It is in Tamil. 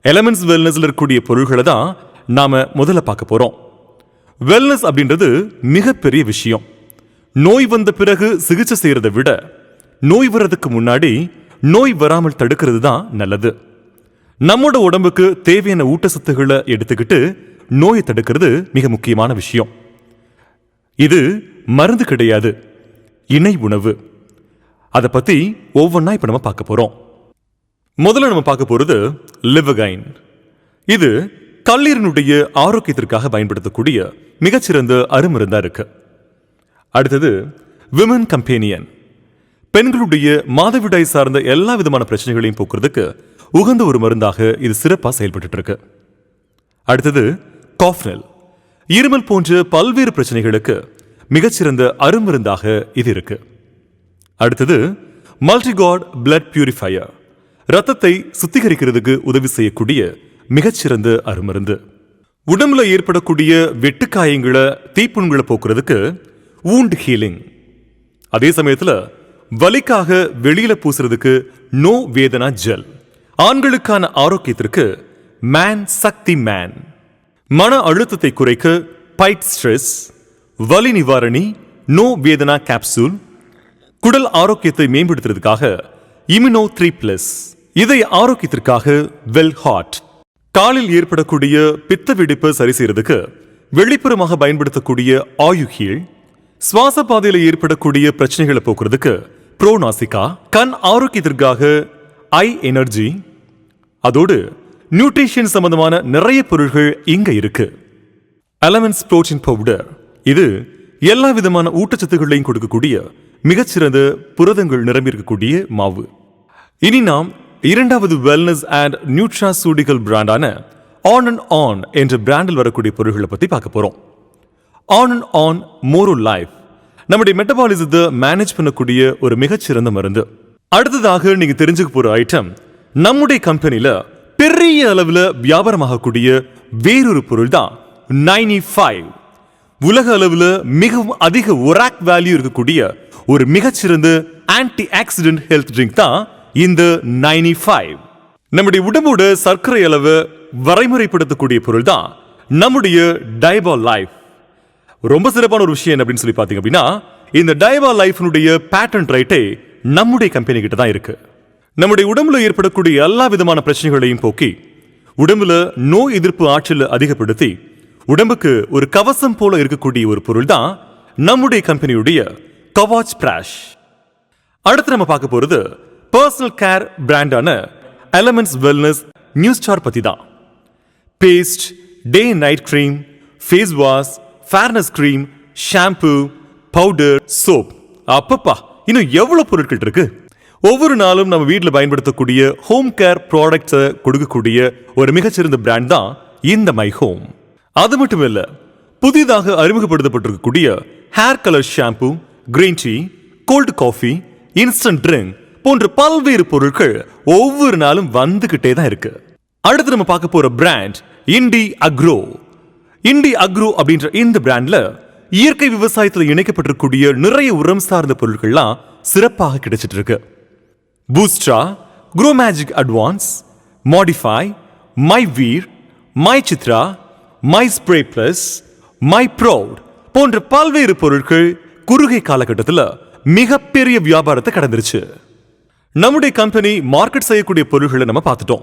எலமெண்ட்ஸ் வெல்னஸ்ல இருக்கக்கூடிய பொருள்களை தான் நாம முதல்ல பார்க்க போறோம். வெல்னஸ் அப்படின்றது மிகப்பெரிய விஷயம். நோய் வந்த பிறகு சிகிச்சை செய்யறதை விட நோய் வர்றதுக்கு முன்னாடி நோய் வராமல் தடுக்கிறது தான் நல்லது. நம்மோட உடம்புக்கு தேவையான ஊட்டச்சத்துக்களை எடுத்துக்கிட்டு நோயை தடுக்கிறது மிக முக்கியமான விஷயம். இது மருந்து கிடையாது, இணை உணவு. அதை பத்தி ஒவ்வொன்றா இப்ப நம்ம பார்க்க போறோம். முதல்ல நம்ம பார்க்க போறது லிவகைன். இது கல்லீரனுடைய ஆரோக்கியத்திற்காக பயன்படுத்தக்கூடிய மிகச்சிறந்த அருமருந்தா இருக்கு. அடுத்தது விமன் கம்பேனியன். பெண்களுடைய மாதவிடாய் சார்ந்த எல்லா விதமான பிரச்சனைகளையும் போக்குறதுக்கு உகந்த ஒரு மருந்தாக இது சிறப்பாக செயல்பட்டு இருக்கு. அடுத்தது காஃப்னல். இருமல் போன்ற பல்வேறு பிரச்சனைகளுக்கு மிகச்சிறந்த அருமருந்தாக இது இருக்கு. அடுத்தது மல்டிகாட் பிளட் பியூரிஃபையர். ரத்தத்தை சுத்திகரிக்கிறதுக்கு உதவி செய்யக்கூடிய மிகச்சிறந்த அருமருந்து. உடம்புல ஏற்படக்கூடிய வெட்டுக்காயங்களை தீப்புண்களை போக்குறதுக்கு வூண்ட் ஹீலிங். அதே சமயத்தில் வலிக்காக வெளியில பூசுறதுக்கு நோ வேதனா ஜெல். ஆண்களுக்கான ஆரோக்கியத்திற்கு மேன் சக்தி மேன். மன அழுத்தத்தை குறைக்க பைட் ஸ்ட்ரெஸ். வலி நிவாரணி நோ வேதனா கேப்சூல். குடல் ஆரோக்கியத்தை மேம்படுத்துறதுக்காக இம்யூனோ 3+. இதய ஆரோக்கியத்திற்காக வெல் ஹாட். காலில் ஏற்படக்கூடிய பித்த வெடிப்பு சரி செய்யறதுக்கு வெளிப்புறமாக பயன்படுத்தக்கூடிய ஆயு ஹீல். சுவாச பாதையில் ஏற்படக்கூடிய பிரச்சனைகளை போக்குறதுக்கு ப்ரோநாசிகா. கண் ஆரோக்கியத்திற்காக ஐ எனர்ஜி. அதோடு நியூட்ரிஷன் சம்பந்தமான நிறைய பொருட்கள் இங்க இருக்கு. Elements protein powder. இது எல்லா விதமான ஊட்டச்சத்துக்களையும் கொடுக்கக்கூடிய மிகச்சிறந்த புரதங்கள் நிரம்பியிருக்கக்கூடிய மாவு. இனி நாம் இரண்டாவது வெல்னஸ் அண்ட் நியூட்ராசூட்டிகல் பிராண்டான ஆன் அண்ட் ஆன் என்ற பிராண்டில் வரக்கூடிய பொருட்களை பத்தி பார்க்க போறோம். On and on more life நம்முடைய மெட்டபாலிசத்தை மேனேஜ் பண்ணக்கூடிய ஒரு மிகச்சிறந்த மருந்து. அடுத்ததாக நீங்க தெரிஞ்சுக்க போற ஐட்டம், நம்முடைய கம்பெனில பெரிய அளவுல வியாபாரமாகக்கூடிய வேறொரு பொருள் தான் 95. உலக அளவுல மிகவும் அதிக ஒராக் வேல்யூ இருக்கக்கூடிய ஒரு மிகச்சிறந்த ஆன்டி ஆக்சிடென்ட் ஹெல்த் ட்ரிங்க் தான் இந்த 95. நம்முடைய உடம்போட சர்க்கரை அளவு வரைமுறைப்படுத்தக்கூடிய பொருள் தான் நம்முடைய டயபா லைஃப். ரொம்ப சிறப்பான ஒரு விஷயம் அப்படின்னு சொல்லி பார்த்தீங்க அப்படின்னா, இந்த டயபா லைஃப்னுடைய பேட்டன்ட் ரைட்டே நம்முடைய கம்பெனி கிட்ட தான் இருக்கு. நம்முடைய உடம்புல ஏற்படக்கூடிய எல்லா விதமான பிரச்சனைகளையும் போக்கி உடம்புல நோய் எதிர்ப்பு ஆற்றலை அதிகப்படுத்தி உடம்புக்கு ஒரு கவசம் போல இருக்கக்கூடிய ஒரு பொருள் தான் நம்முடைய கம்பெனியுடைய கவாச் பிராஷ். அடுத்து நம்ம பார்க்க போறது பர்சனல் கேர் பிராண்டான எலமெண்ட்ஸ் வெல்னஸ் நியூ ஸ்டார் பத்தி தான். Paste, day night cream, face wash, fairness cream, shampoo, powder, soap. அப்பப்பா, இன்னும் எவ்வளவு பொருட்கள் இருக்கு. ஒவ்வொரு நாளும் நம்ம வீட்டில் பயன்படுத்தக்கூடிய ஹோம் கேர் ப்ராடக்ட்ஸை கொடுக்கக்கூடிய ஒரு மிகச்சிறந்த பிராண்ட் தான் இந்த மை ஹோம். அது மட்டும் இல்ல, புதிதாக அறிமுகப்படுத்தப்பட்டிருக்கக்கூடிய hair colour shampoo, green tea, gold coffee, instant drink போன்ற பல்வேறு பொருட்கள் ஒவ்வொரு நாளும் வந்துகிட்டே தான் இருக்கு. அடுத்து நம்ம பார்க்க போற பிராண்ட் இண்டி அக்ரோ. இண்டி அக்ரோ அப்படின்ற இந்த பிராண்ட்ல இயற்கை விவசாயத்தில் இணைக்கப்பட்டிருக்கூடிய நிறைய உரம் சார்ந்த பொருட்கள்லாம் சிறப்பாக கிடைச்சிட்டு இருக்கு. பூஸ்ட்ரா, grow magic advance, modify, my Veer, my Chitra, my spray plus, my proud போன்ற பல்வேறு பொருட்கள் குறுகிய காலகட்டத்தில் மிகப்பெரிய வியாபாரத்தை கடந்துருச்சு. நம்முடைய கம்பெனி மார்க்கெட் செய்யக்கூடிய பொருட்களை நம்ம பார்த்துட்டோம்.